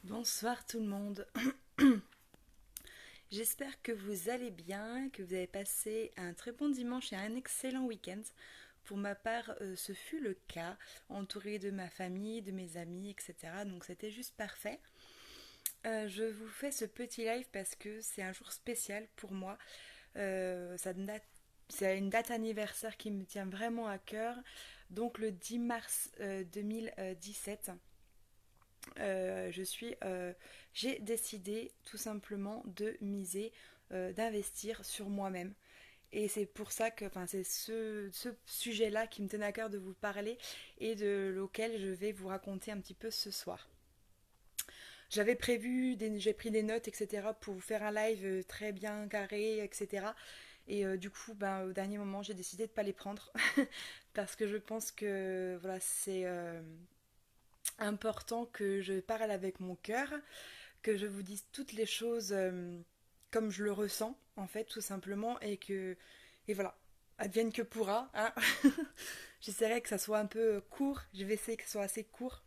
Bonsoir tout le monde. J'espère que vous allez bien, que vous avez passé un très bon dimanche et un excellent week-end. Pour ma part, ce fut le cas, entouré de ma famille, de mes amis, etc. Donc c'était juste parfait. Je vous fais ce petit live parce que c'est un jour spécial pour moi. C'est une date anniversaire qui me tient vraiment à cœur. Donc le 10 mars 2017. J'ai décidé tout simplement de miser, d'investir sur moi-même. Et c'est pour ça que, enfin, c'est ce sujet-là qui me tenait à cœur de vous parler et de lequel je vais vous raconter un petit peu ce soir. J'ai pris des notes, etc. pour vous faire un live très bien carré, etc. Et du coup, ben, au dernier moment, j'ai décidé de ne pas les prendre parce que je pense que voilà, c'est important que je parle avec mon cœur, que je vous dise toutes les choses comme je le ressens, en fait, tout simplement, et voilà, advienne que pourra, hein. J'essaierai que ça soit un peu court, je vais essayer que ce soit assez court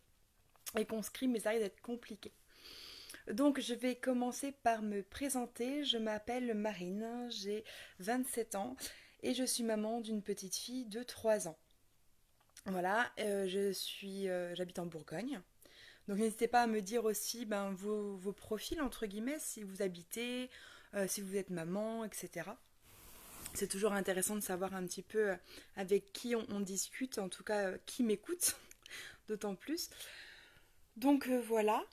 et conscrit, mais ça risque d'être compliqué. Donc, je vais commencer par me présenter. Je m'appelle Marine, j'ai 27 ans et je suis maman d'une petite fille de 3 ans. Voilà, j'habite en Bourgogne. Donc n'hésitez pas à me dire aussi ben, vos profils, entre guillemets, si vous habitez, si vous êtes maman, etc. C'est toujours intéressant de savoir un petit peu avec qui on discute, en tout cas qui m'écoute, d'autant plus. Donc voilà.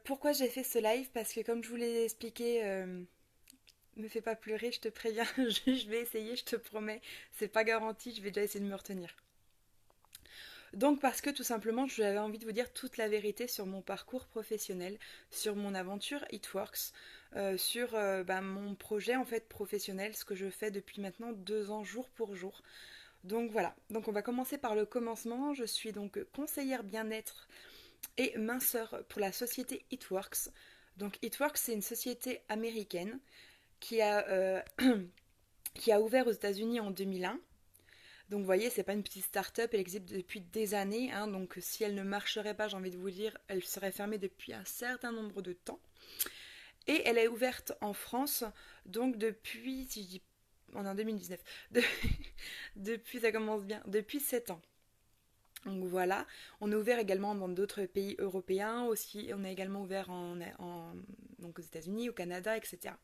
Pourquoi j'ai fait ce live? Parce que comme je vous l'ai expliqué, me fais pas pleurer, je te préviens, je vais essayer, je te promets. C'est pas garanti, je vais déjà essayer de me retenir. Donc parce que tout simplement j'avais envie de vous dire toute la vérité sur mon parcours professionnel, sur mon aventure It Works, sur mon projet en fait professionnel, ce que je fais depuis maintenant 2 ans jour pour jour. Donc voilà, donc on va commencer par le commencement. Je suis donc conseillère bien-être et minceur pour la société It Works. Donc It Works c'est une société américaine qui a, qui a ouvert aux États-Unis en 2001. Donc vous voyez, c'est pas une petite start-up, elle existe depuis des années, hein, donc si elle ne marcherait pas, j'ai envie de vous dire, elle serait fermée depuis un certain nombre de temps. Et elle est ouverte en France, donc depuis, si je dis, on est en 2019, de- depuis, ça commence bien, depuis 7 ans. Donc voilà, on est ouvert également dans d'autres pays européens aussi, on est également ouvert donc aux États-Unis, au Canada, etc.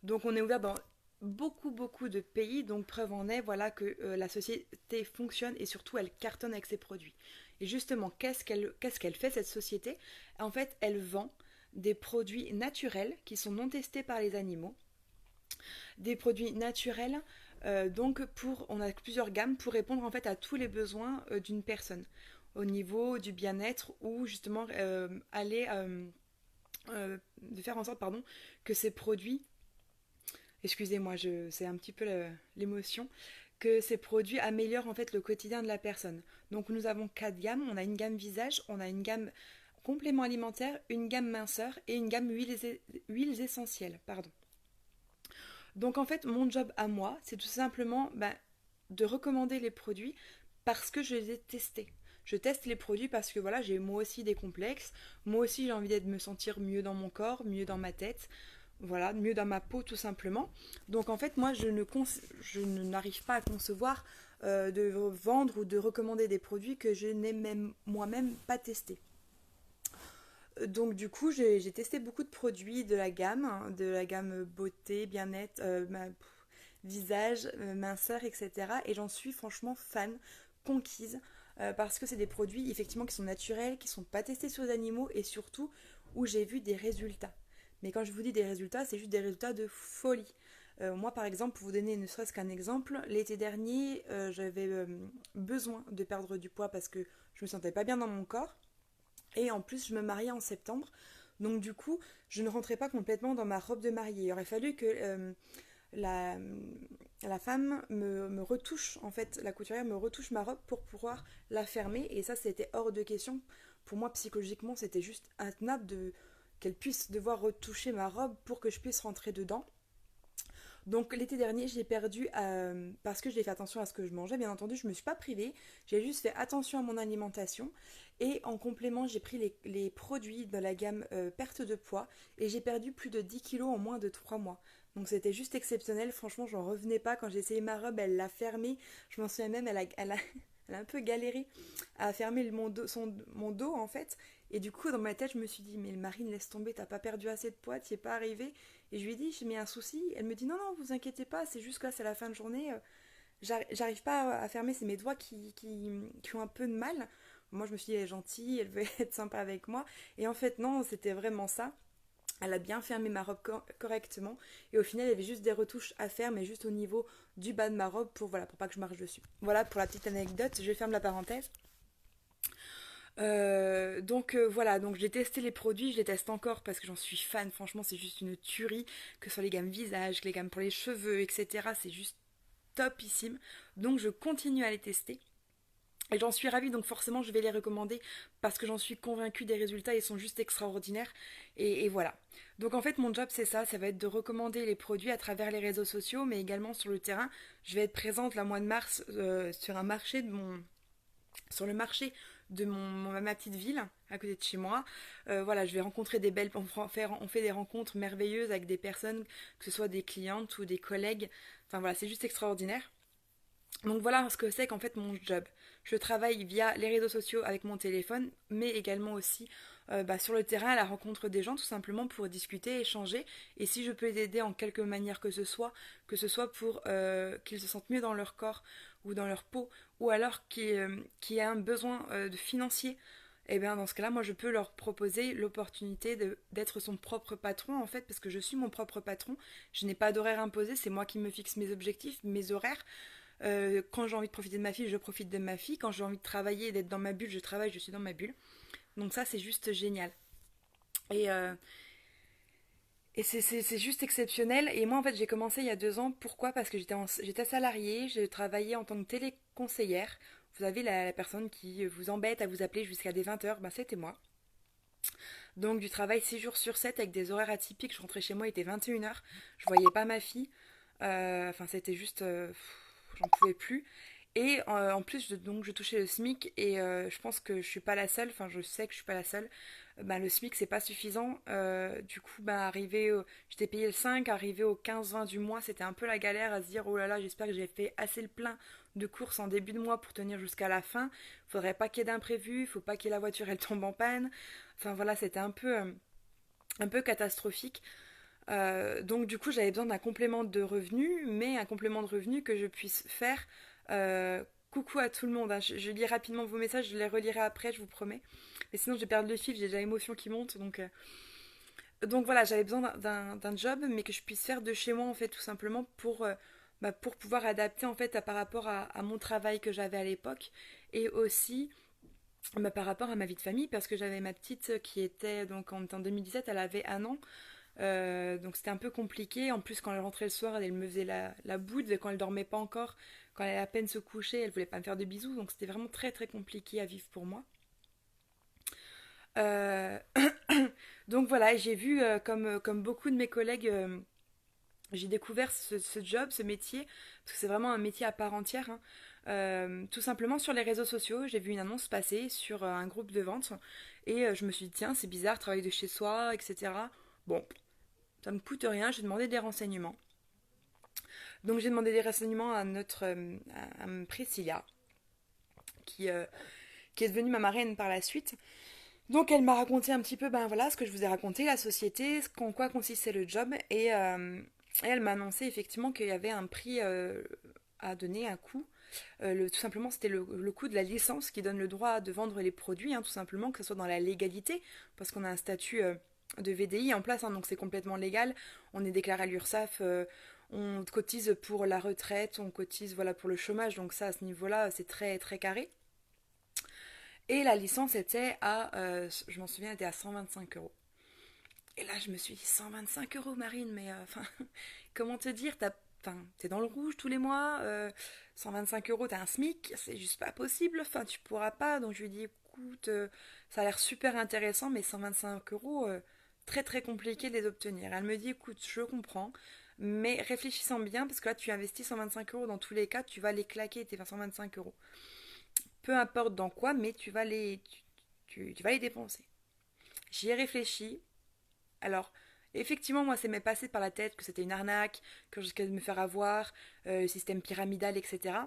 Donc on est ouvert dans beaucoup de pays, donc preuve en est voilà que la société fonctionne et surtout elle cartonne avec ses produits. Et justement, qu'est-ce qu'elle fait cette société? En fait, elle vend des produits naturels qui sont non testés par les animaux, des produits naturels donc on a plusieurs gammes pour répondre en fait à tous les besoins d'une personne au niveau du bien-être ou justement de faire en sorte pardon que ces produits, excusez-moi, c'est un petit peu l'émotion, que ces produits améliorent en fait le quotidien de la personne. Donc nous avons 4 gammes, on a une gamme visage, on a une gamme complément alimentaire, une gamme minceur et une gamme huiles essentielles, pardon. Donc en fait, mon job à moi, c'est tout simplement de recommander les produits parce que je les ai testés. Je teste les produits parce que voilà, j'ai moi aussi des complexes, moi aussi j'ai envie de me sentir mieux dans mon corps, mieux dans ma tête, voilà, mieux dans ma peau tout simplement. Donc en fait, moi je n'arrive pas à concevoir de vendre ou de recommander des produits que je n'ai même moi-même pas testés. Donc du coup, j'ai testé beaucoup de produits de la gamme, hein, de la gamme beauté, bien-être, visage, minceur, etc. Et j'en suis franchement fan, conquise, parce que c'est des produits effectivement qui sont naturels, qui sont pas testés sur les animaux et surtout où j'ai vu des résultats. Mais quand je vous dis des résultats, c'est juste des résultats de folie. Moi, par exemple, pour vous donner ne serait-ce qu'un exemple, l'été dernier, j'avais besoin de perdre du poids parce que je me sentais pas bien dans mon corps. Et en plus, je me mariais en septembre. Donc du coup, je ne rentrais pas complètement dans ma robe de mariée. Il aurait fallu que la, la femme me retouche, en fait, la couturière me retouche ma robe pour pouvoir la fermer. Et ça, c'était hors de question. Pour moi, psychologiquement, c'était juste intenable qu'elle puisse devoir retoucher ma robe pour que je puisse rentrer dedans. Donc l'été dernier, j'ai perdu parce que j'ai fait attention à ce que je mangeais. Bien entendu, je ne me suis pas privée. J'ai juste fait attention à mon alimentation. Et en complément, j'ai pris les produits de la gamme perte de poids et j'ai perdu plus de 10 kilos en moins de 3 mois. Donc c'était juste exceptionnel, franchement j'en revenais pas. Quand j'ai essayé ma robe, elle l'a fermée. Je m'en souviens même, elle a un peu galéré à fermer mon dos en fait. Et du coup dans ma tête je me suis dit mais Marine laisse tomber, t'as pas perdu assez de poids, t'y es pas arrivée. Et je lui ai dit j'ai mis un souci. Elle me dit non non vous inquiétez pas, c'est juste que là c'est la fin de journée. J'arrive pas à fermer, c'est mes doigts qui ont un peu de mal. Moi je me suis dit elle est gentille, elle veut être sympa avec moi. Et en fait non, c'était vraiment ça. Elle a bien fermé ma robe correctement. Et au final, il y avait juste des retouches à faire, mais juste au niveau du bas de ma robe pour, voilà, pour pas que je marche dessus. Voilà pour la petite anecdote. Je ferme la parenthèse. Voilà, donc j'ai testé les produits, je les teste encore parce que j'en suis fan. Franchement, c'est juste une tuerie. Que ce soit les gammes visage, les gammes pour les cheveux, etc. C'est juste topissime. Donc je continue à les tester. Et j'en suis ravie, donc forcément je vais les recommander parce que j'en suis convaincue des résultats, ils sont juste extraordinaires. Et voilà. Donc en fait mon job c'est ça va être de recommander les produits à travers les réseaux sociaux, mais également sur le terrain. Je vais être présente le mois de mars sur un marché sur le marché de ma petite ville, à côté de chez moi. Voilà, je vais rencontrer des belles... On fait des rencontres merveilleuses avec des personnes, que ce soit des clientes ou des collègues. Enfin voilà, c'est juste extraordinaire. Donc voilà ce que c'est qu'en fait mon job. Je travaille via les réseaux sociaux avec mon téléphone, mais également aussi sur le terrain à la rencontre des gens, tout simplement pour discuter, échanger. Et si je peux les aider en quelque manière que ce soit pour qu'ils se sentent mieux dans leur corps ou dans leur peau, ou alors qu'il y a un besoin de financier, et bien dans ce cas-là, moi je peux leur proposer l'opportunité d'être son propre patron en fait, parce que je suis mon propre patron. Je n'ai pas d'horaire imposé, c'est moi qui me fixe mes objectifs, mes horaires. Quand j'ai envie de profiter de ma fille, je profite de ma fille. Quand j'ai envie de travailler et d'être dans ma bulle, je travaille, je suis dans ma bulle. Donc ça, c'est juste génial. Et, euh, et c'est juste exceptionnel. Et moi, en fait, j'ai commencé il y a 2 ans. Pourquoi? Parce que j'étais salariée, je travaillais en tant que téléconseillère. Vous avez la personne qui vous embête à vous appeler jusqu'à des 20h, ben c'était moi. Donc du travail 6 jours sur 7 avec des horaires atypiques. Je rentrais chez moi, il était 21h. Je voyais pas ma fille. Enfin, c'était juste... j'en pouvais plus. Et en plus, donc, je touchais le SMIC et je pense que je suis pas la seule, enfin je sais que je suis pas la seule. Ben, le SMIC c'est pas suffisant. Du coup, j'étais payée le 5, arrivé au 15-20 du mois, c'était un peu la galère à se dire oh là là, j'espère que j'ai fait assez le plein de courses en début de mois pour tenir jusqu'à la fin. Faudrait pas qu'il y ait d'imprévu, faut pas que la voiture elle tombe en panne. Enfin voilà, c'était un peu catastrophique. Donc du coup j'avais besoin d'un complément de revenu, mais un complément de revenu que je puisse faire. euh, Coucou à tout le monde, hein. Je lis rapidement vos messages, je les relirai après, je vous promets. Mais sinon je vais perdre le fil, j'ai déjà l'émotion qui monte. Donc voilà, j'avais besoin d'un job, mais que je puisse faire de chez moi en fait, tout simplement pour pouvoir adapter en fait par rapport à mon travail que j'avais à l'époque. Et aussi par rapport à ma vie de famille, parce que j'avais ma petite qui était, donc en 2017, elle avait 1 an. Donc c'était un peu compliqué. En plus, quand elle rentrait le soir, elle me faisait la boude. Quand elle dormait pas encore, quand elle allait à peine se coucher, elle voulait pas me faire de bisous. Donc c'était vraiment très très compliqué à vivre pour moi. Euh, donc voilà, j'ai vu, comme beaucoup de mes collègues, j'ai découvert ce job, ce métier, parce que c'est vraiment un métier à part entière, hein. Tout simplement sur les réseaux sociaux, j'ai vu une annonce passer sur un groupe de vente et je me suis dit tiens c'est bizarre, travailler de chez soi, etc. Bon, ça me coûte rien, j'ai demandé des renseignements. Donc j'ai demandé des renseignements à à Priscilla, qui, euh, qui est devenue ma marraine par la suite. Donc elle m'a raconté un petit peu, ben voilà, ce que je vous ai raconté, la société, en quoi consistait le job, et elle m'a annoncé effectivement qu'il y avait un prix à donner, un coût. Tout simplement, c'était le coût de la licence qui donne le droit de vendre les produits, hein, tout simplement, que ce soit dans la légalité, parce qu'on a un statut de VDI en place, hein, donc c'est complètement légal. On est déclaré à l'URSSAF, on cotise pour la retraite, on cotise voilà, pour le chômage, donc ça, à ce niveau-là, c'est très, très carré. Et la licence était je m'en souviens, était à 125 euros. Et là, je me suis dit, 125 euros, Marine, mais enfin, comment te dire, t'es dans le rouge tous les mois, 125 euros, t'as un SMIC, c'est juste pas possible, enfin, tu pourras pas. Donc je lui ai dit, écoute, ça a l'air super intéressant, mais 125 euros, très très compliqué de les obtenir. Elle me dit, écoute, je comprends, mais réfléchissant bien, parce que là, tu investis 125 euros, dans tous les cas, tu vas les claquer, tes 125 euros. Peu importe dans quoi, mais tu vas les dépenser. J'y ai réfléchi. Alors, effectivement, moi, ça m'est passé par la tête que c'était une arnaque, que je risquais de me faire avoir, le système pyramidal, etc.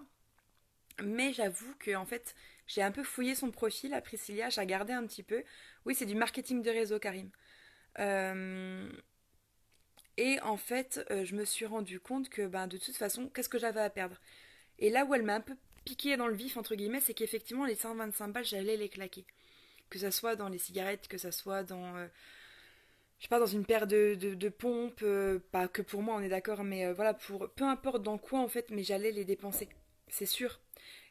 Mais j'avoue que, en fait, j'ai un peu fouillé son profil à Priscilla, j'ai regardé un petit peu. Oui, c'est du marketing de réseau, Karim. Euh, et en fait, je me suis rendu compte que, ben, de toute façon, qu'est-ce que j'avais à perdre? Et là où elle m'a un peu piqué dans le vif, entre guillemets, c'est qu'effectivement, les 125 balles, j'allais les claquer. Que ça soit dans les cigarettes, que ça soit dans, je sais pas, dans une paire de pompes, pas que pour moi, on est d'accord, mais voilà, pour peu importe dans quoi en fait, mais j'allais les dépenser, c'est sûr.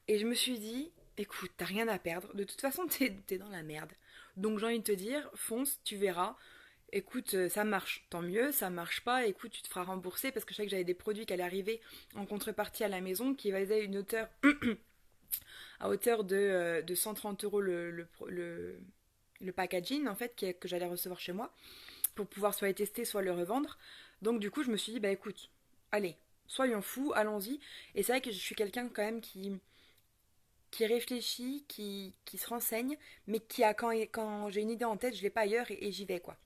Et je me suis dit, écoute, t'as rien à perdre, de toute façon, t'es dans la merde. Donc j'ai envie de te dire, fonce, tu verras. Écoute, ça marche, tant mieux, ça marche pas, écoute, tu te feras rembourser parce que je savais que j'avais des produits qui allaient arriver en contrepartie à la maison qui valaient une hauteur à hauteur de 130 euros le packaging en fait que j'allais recevoir chez moi pour pouvoir soit les tester, soit le revendre. Donc du coup, je me suis dit, bah écoute, allez, soyons fous, allons-y. Et c'est vrai que je suis quelqu'un quand même qui réfléchit, qui se renseigne, mais qui a quand j'ai une idée en tête, je l'ai pas ailleurs et j'y vais quoi.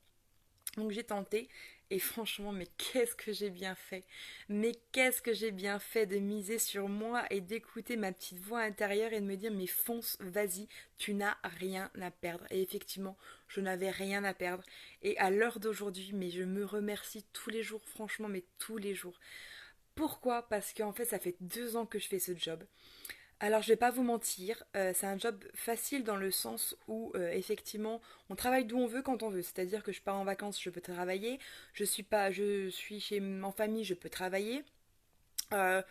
Donc j'ai tenté et franchement, mais qu'est-ce que j'ai bien fait. Mais qu'est-ce que j'ai bien fait de miser sur moi et d'écouter ma petite voix intérieure et de me dire mais fonce, vas-y, tu n'as rien à perdre. Et effectivement, je n'avais rien à perdre. Et à l'heure d'aujourd'hui, mais je me remercie tous les jours, franchement, mais tous les jours. Pourquoi? Parce qu'en fait, ça fait 2 ans que je fais ce job. Alors, je vais pas vous mentir, c'est un job facile dans le sens où effectivement, on travaille d'où on veut quand on veut. C'est-à-dire que je pars en vacances, je peux travailler. Je suis chez en famille, je peux travailler. Euh,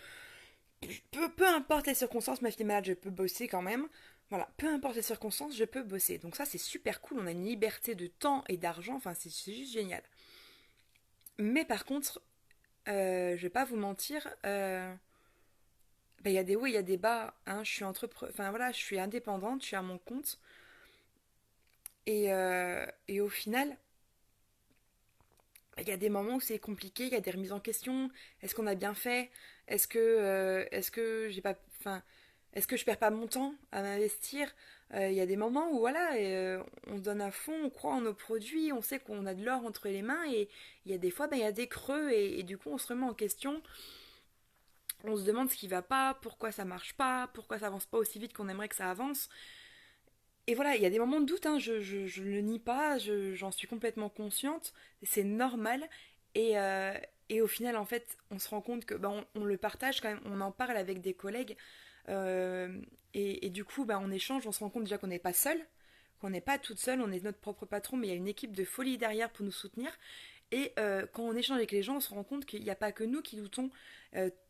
peu importe les circonstances, ma fille est malade, je peux bosser quand même. Voilà, peu importe les circonstances, je peux bosser. Donc ça, c'est super cool. On a une liberté de temps et d'argent. Enfin, c'est juste génial. Mais par contre, je vais pas vous mentir. Il y a des hauts, il y a des bas. Hein. Enfin voilà, je suis indépendante, je suis à mon compte. Et au final, il y a des moments où c'est compliqué, il y a des remises en question. Est-ce qu'on a bien fait? Est-ce que j'ai pas, enfin, est-ce que je perds pas mon temps à m'investir? Il y a des moments où voilà, on se donne à fond, on croit en nos produits, on sait qu'on a de l'or entre les mains, et il y a des fois, il y a des creux, et du coup, on se remet en question. On se demande ce qui va pas, pourquoi ça marche pas, pourquoi ça avance pas aussi vite qu'on aimerait que ça avance. Et voilà, il y a des moments de doute, hein, je ne le nie pas, j'en suis complètement consciente, c'est normal. Et, euh, et au final, en fait, on se rend compte que on le partage quand même, on en parle avec des collègues. euh, et du coup, on échange, on se rend compte déjà qu'on n'est pas seul, qu'on n'est pas toute seule, on est notre propre patron, mais il y a une équipe de folie derrière pour nous soutenir. Et quand on échange avec les gens, on se rend compte qu'il n'y a pas que nous qui doutons.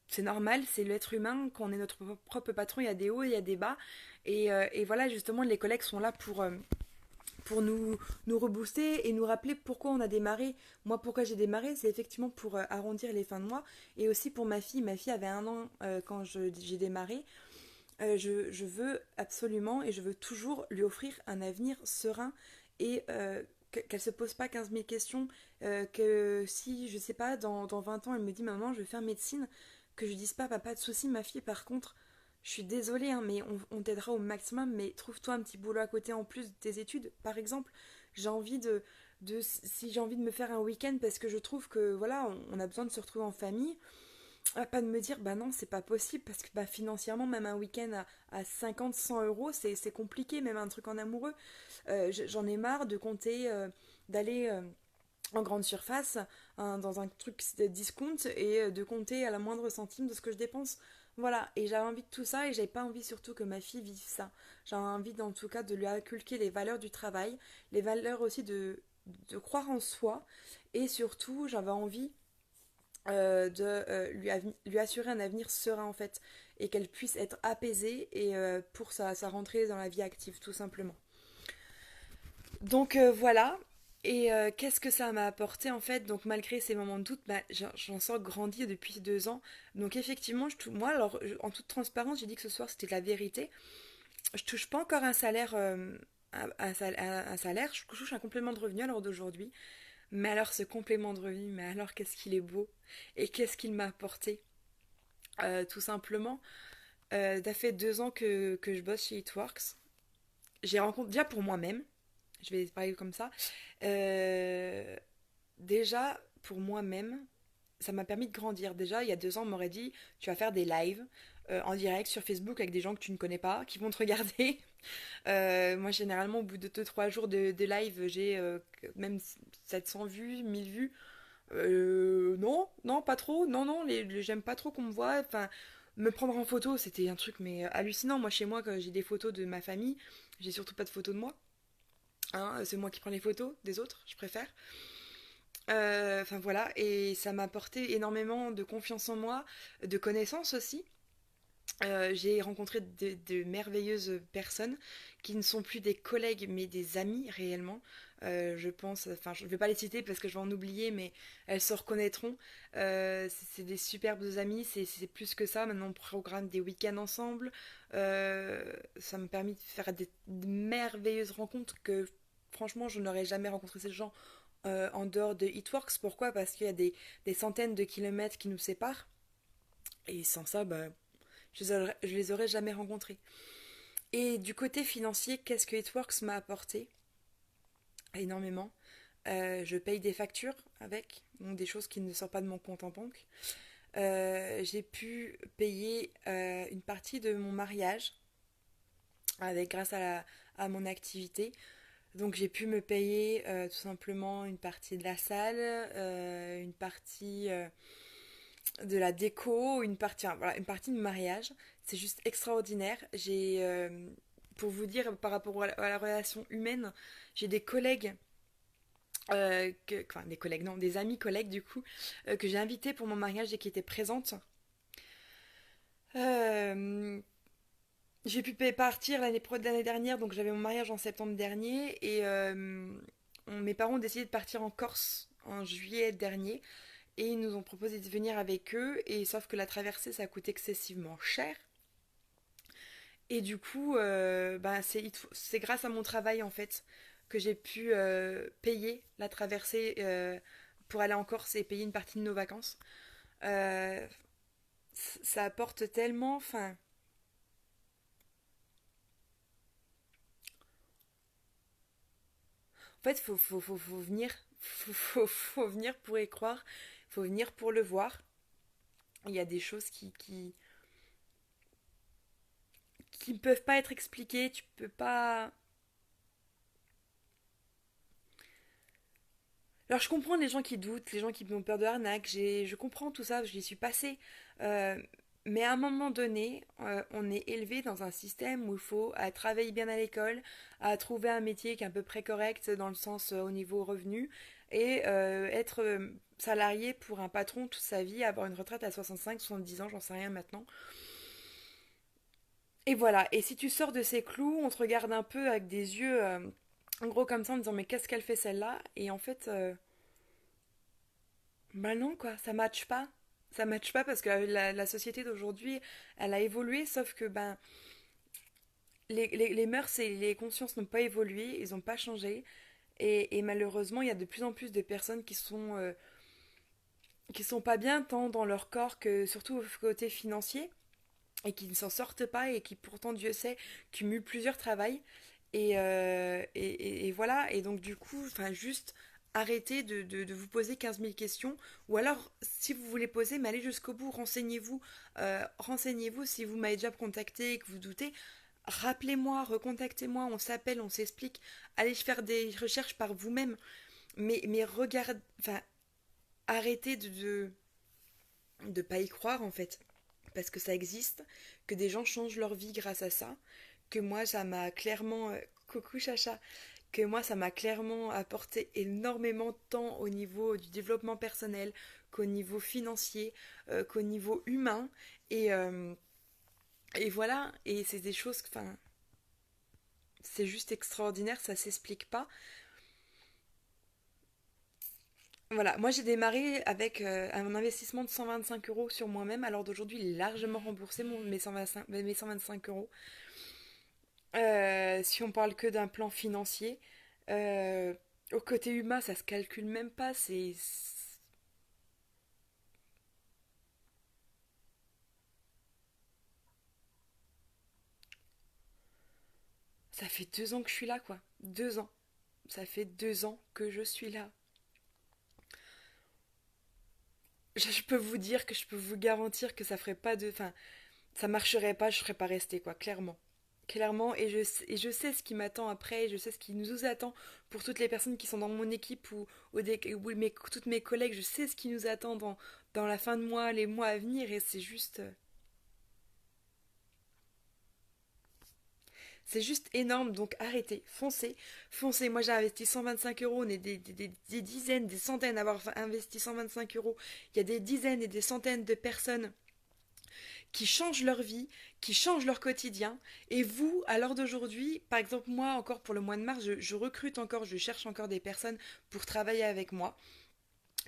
C'est normal, c'est l'être humain. Quand on est notre propre patron, il y a des hauts, il y a des bas. Et voilà, justement, les collègues sont là pour nous rebooster et nous rappeler pourquoi on a démarré. Moi, pourquoi j'ai démarré, c'est effectivement pour arrondir les fins de mois. Et aussi pour ma fille. Ma fille avait 1 an quand j'ai démarré. Je veux absolument et je veux toujours lui offrir un avenir serein et qu'elle se pose pas 15 000 questions, que si, je sais pas, dans 20 ans, elle me dit maman, je vais faire médecine, que je dise pas pas de souci, ma fille, par contre, je suis désolée, hein, mais on t'aidera au maximum, mais trouve-toi un petit boulot à côté en plus de tes études, par exemple. J'ai envie si j'ai envie de me faire un week-end parce que je trouve que voilà, on a besoin de se retrouver en famille, pas de me dire, bah non, c'est pas possible, parce que financièrement, même un week-end à 50, 100 euros, c'est compliqué, même un truc en amoureux. J'en ai marre de compter, d'aller en grande surface, hein, dans un truc de discount, et de compter à la moindre centime de ce que je dépense. Voilà, et j'avais envie de tout ça, et j'avais pas envie surtout que ma fille vive ça. J'avais envie, en tout cas, de lui inculquer les valeurs du travail, les valeurs aussi de croire en soi, et surtout, j'avais envie de lui assurer un avenir serein en fait et qu'elle puisse être apaisée et pour sa rentrée dans la vie active tout simplement. Donc voilà. Et qu'est-ce que ça m'a apporté en fait? Donc malgré ces moments de doute, j'en sors grandi depuis 2 ans. Donc effectivement, moi alors en toute transparence, j'ai dit que ce soir c'était la vérité. Je touche pas encore un salaire, un salaire. Je touche un complément de revenu à l'heure d'aujourd'hui. Mais alors ce complément de revenu, mais alors qu'est-ce qu'il est beau et qu'est-ce qu'il m'a apporté. Tout simplement, ça fait 2 ans que je bosse chez It Works j'ai rencontré, déjà pour moi-même, je vais parler comme ça, euh, déjà pour moi-même, ça m'a permis de grandir. Déjà, il y a 2 ans, on m'aurait dit, tu vas faire des lives en direct sur Facebook avec des gens que tu ne connais pas, qui vont te regarder. Moi, généralement, au bout de 2 3 jours de live, j'ai même 700 vues, 1000 vues. Non, non, pas trop. Non, non, j'aime pas trop qu'on me voit. Enfin, me prendre en photo, c'était un truc mais hallucinant. Moi, chez moi, quand j'ai des photos de ma famille, j'ai surtout pas de photos de moi. Hein, c'est moi qui prends les photos des autres, je préfère. Enfin voilà, et ça m'a apporté énormément de confiance en moi, de connaissances aussi. J'ai rencontré de merveilleuses personnes qui ne sont plus des collègues mais des amis réellement. Je pense, enfin je ne vais pas les citer parce que je vais en oublier, mais elles se reconnaîtront. C'est des superbes amies, c'est plus que ça. Maintenant on programme des week-ends ensemble. Ça m'a permis de faire de merveilleuses rencontres que franchement je n'aurais jamais rencontré ces gens en dehors de Hitworks. Pourquoi? Parce qu'il y a des centaines de kilomètres qui nous séparent. Et sans ça, bah, je les aurais jamais rencontrés. Et du côté financier, qu'est-ce que Hitworks m'a apporté? Énormément. Je paye des factures avec, donc des choses qui ne sortent pas de mon compte en banque. J'ai pu payer une partie de mon mariage avec grâce à mon activité. Donc j'ai pu me payer tout simplement une partie de la salle, une partie de la déco, une partie, enfin, voilà, une partie de mariage. C'est juste extraordinaire. Pour vous dire, par rapport à la relation humaine, j'ai des collègues, enfin des collègues, non, des amis collègues du coup, que j'ai invités pour mon mariage et qui étaient présentes. Euh, j'ai pu partir l'année dernière, donc j'avais mon mariage en septembre dernier, et mes parents ont décidé de partir en Corse en juillet dernier. Et ils nous ont proposé de venir avec eux, et sauf que la traversée ça coûte excessivement cher. Et du coup, bah, c'est grâce à mon travail en fait que j'ai pu payer la traversée pour aller en Corse et payer une partie de nos vacances. Euh, Ça apporte tellement. Enfin, en fait, faut venir. Faut venir pour y croire. Faut venir pour le voir. Il y a des choses qui ne peuvent pas être expliquées. Tu peux pas. Alors je comprends les gens qui doutent, les gens qui ont peur de l'arnaque, je comprends tout ça, j'y suis passée. Euh, mais à un moment donné, on est élevé dans un système où il faut travailler bien à l'école, à trouver un métier qui est à peu près correct dans le sens au niveau revenu, et être salarié pour un patron toute sa vie, avoir une retraite à 65, 70 ans, j'en sais rien maintenant. Et voilà, et si tu sors de ces clous, on te regarde un peu avec des yeux gros comme ça en disant mais qu'est-ce qu'elle fait celle-là? Et en fait... bah non, quoi, ça matche pas. Ça matche pas parce que la société d'aujourd'hui, elle a évolué, sauf que ben, les mœurs et les consciences n'ont pas évolué, ils n'ont pas changé. Et malheureusement, il y a de plus en plus de personnes qui sont pas bien, tant dans leur corps que surtout au côté financier, et qui ne s'en sortent pas, et qui pourtant, Dieu sait, cumulent plusieurs travails. Et voilà, et donc du coup, enfin, juste arrêtez de vous poser 15 000 questions, ou alors, si vous voulez poser, mais allez jusqu'au bout, renseignez-vous, renseignez-vous si vous m'avez déjà contacté et que vous doutez, rappelez-moi, recontactez-moi, on s'appelle, on s'explique, allez faire des recherches par vous-même, mais regardez, enfin, arrêtez de pas y croire en fait, parce que ça existe, que des gens changent leur vie grâce à ça, que moi ça m'a clairement, coucou Chacha, que moi ça m'a clairement apporté énormément de temps au niveau du développement personnel, qu'au niveau financier, qu'au niveau humain, et, euh, et voilà, et c'est des choses, enfin, c'est juste extraordinaire, ça s'explique pas. Voilà, moi j'ai démarré avec un investissement de 125 euros sur moi-même, alors d'aujourd'hui il est largement remboursé mes 125 euros. Si on parle que d'un plan financier, euh, au côté humain ça se calcule même pas, ça fait 2 ans que je suis là, quoi. 2 ans. Ça fait 2 ans que je suis là. Je peux vous dire que je peux vous garantir que ça ferait pas de... Enfin, ça marcherait pas, je serais pas restée, quoi, clairement. Clairement, et je sais ce qui m'attend après, et je sais ce qui nous attend pour toutes les personnes qui sont dans mon équipe ou toutes mes collègues, je sais ce qui nous attend dans la fin de mois, les mois à venir, et c'est juste énorme, donc arrêtez, foncez, foncez. Moi j'ai investi 125 euros, on est des dizaines, des centaines à avoir investi 125 euros. Il y a des dizaines et des centaines de personnes qui changent leur vie, qui changent leur quotidien. Et vous, à l'heure d'aujourd'hui, par exemple moi encore pour le mois de mars, je recrute encore, je cherche encore des personnes pour travailler avec moi,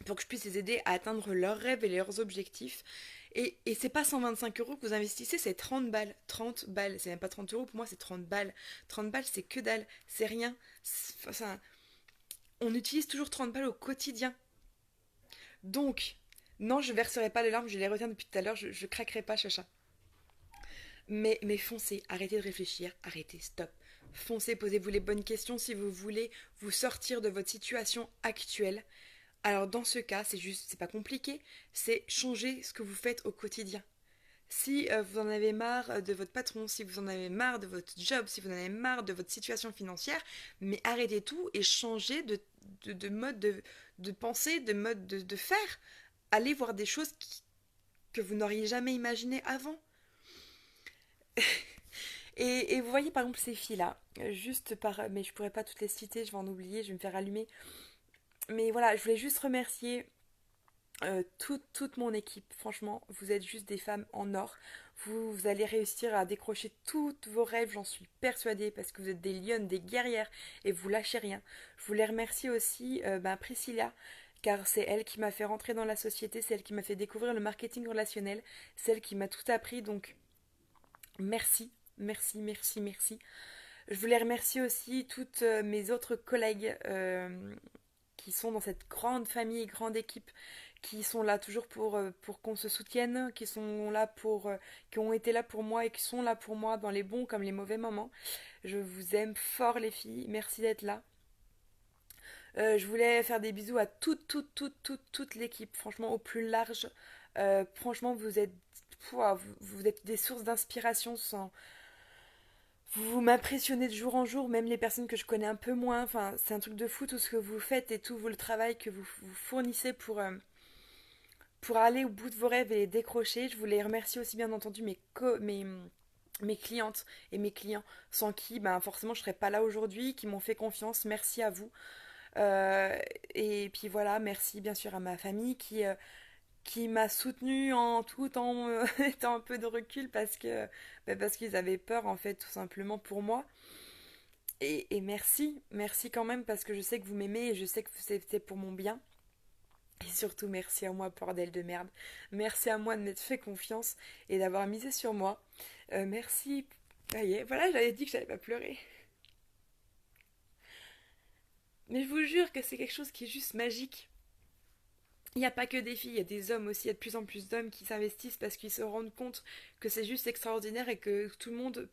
pour que je puisse les aider à atteindre leurs rêves et leurs objectifs. Et c'est pas 125 euros que vous investissez, c'est 30 balles. 30 balles, c'est même pas 30 euros, pour moi c'est 30 balles. 30 balles, c'est que dalle, c'est rien. Enfin, on utilise toujours 30 balles au quotidien. Donc, non, je verserai pas les larmes, je les retiens depuis tout à l'heure, je craquerai pas, chacha. Mais foncez, arrêtez de réfléchir, arrêtez, stop. Foncez, posez-vous les bonnes questions si vous voulez vous sortir de votre situation actuelle. Alors dans ce cas, c'est pas compliqué, c'est changer ce que vous faites au quotidien. Si vous en avez marre de votre patron, si vous en avez marre de votre job, si vous en avez marre de votre situation financière, mais arrêtez tout et changez de mode de pensée, de mode de faire. Allez voir des choses que vous n'auriez jamais imaginées avant. Et vous voyez par exemple ces filles-là, mais je pourrais pas toutes les citer, je vais en oublier, je vais me faire allumer. Mais voilà, je voulais juste remercier toute mon équipe. Franchement, vous êtes juste des femmes en or. Vous allez réussir à décrocher tous vos rêves, j'en suis persuadée, parce que vous êtes des lionnes, des guerrières, et vous lâchez rien. Je voulais remercier aussi Priscilla, car c'est elle qui m'a fait rentrer dans la société, c'est elle qui m'a fait découvrir le marketing relationnel, c'est elle qui m'a tout appris, donc merci, merci, merci, merci. Je voulais remercier aussi toutes mes autres collègues qui sont dans cette grande famille, grande équipe, qui sont là toujours pour qu'on se soutienne, qui ont été là pour moi et qui sont là pour moi dans les bons comme les mauvais moments. Je vous aime fort les filles, merci d'être là. Je voulais faire des bisous à toute l'équipe, franchement au plus large. Franchement, vous êtes des sources d'inspiration sans, vous m'impressionnez de jour en jour, même les personnes que je connais un peu moins. Enfin, c'est un truc de fou tout ce que vous faites et tout le travail que vous fournissez pour aller au bout de vos rêves et les décrocher. Je voulais remercier aussi bien entendu mes clientes et mes clients sans qui ben, forcément je serais pas là aujourd'hui, qui m'ont fait confiance. Merci à vous. Et puis voilà, merci bien sûr à ma famille qui m'a soutenue tout en étant un peu de recul parce qu'ils avaient peur en fait tout simplement pour moi. Et merci quand même parce que je sais que vous m'aimez et je sais que c'était pour mon bien. Et surtout merci à moi bordel de merde. Merci à moi de m'être fait confiance et d'avoir misé sur moi. Merci. Ça y est, voilà, j'avais dit que j'allais pas pleurer. Mais je vous jure que c'est quelque chose qui est juste magique. Il n'y a pas que des filles, il y a des hommes aussi, il y a de plus en plus d'hommes qui s'investissent parce qu'ils se rendent compte que c'est juste extraordinaire et que tout le monde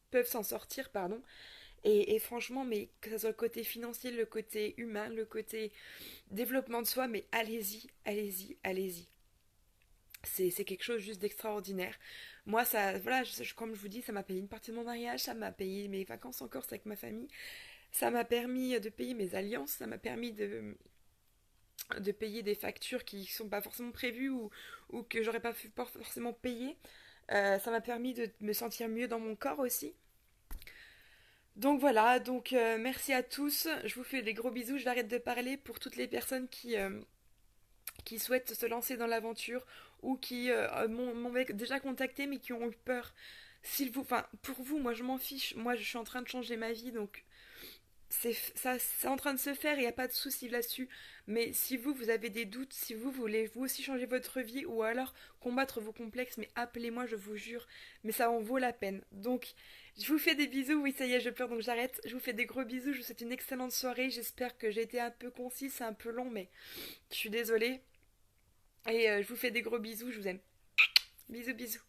peuvent s'en sortir, pardon. Et franchement, mais que ce soit le côté financier, le côté humain, le côté développement de soi, mais allez-y, allez-y, allez-y. C'est quelque chose juste d'extraordinaire. Moi, ça, voilà, comme je vous dis, ça m'a payé une partie de mon mariage, ça m'a payé mes vacances en Corse avec ma famille, ça m'a permis de payer mes alliances, ça m'a permis de payer des factures qui sont pas forcément prévues ou que j'aurais pas forcément payer. Ça m'a permis de me sentir mieux dans mon corps aussi. Donc voilà, donc merci à tous. Je vous fais des gros bisous. Je vais arrêter de parler pour toutes les personnes qui souhaitent se lancer dans l'aventure ou qui m'ont déjà contacté mais qui ont eu peur. Pour vous, moi je m'en fiche. Moi je suis en train de changer ma vie donc c'est en train de se faire, il n'y a pas de souci là-dessus. Mais si vous avez des doutes, si vous voulez vous aussi changer votre vie ou alors combattre vos complexes, mais appelez-moi, je vous jure. Mais ça en vaut la peine. Donc, je vous fais des bisous. Oui, ça y est, je pleure, donc j'arrête. Je vous fais des gros bisous. Je vous souhaite une excellente soirée. J'espère que j'ai été un peu concise, c'est un peu long, mais je suis désolée. Et je vous fais des gros bisous. Je vous aime. Bisous, bisous.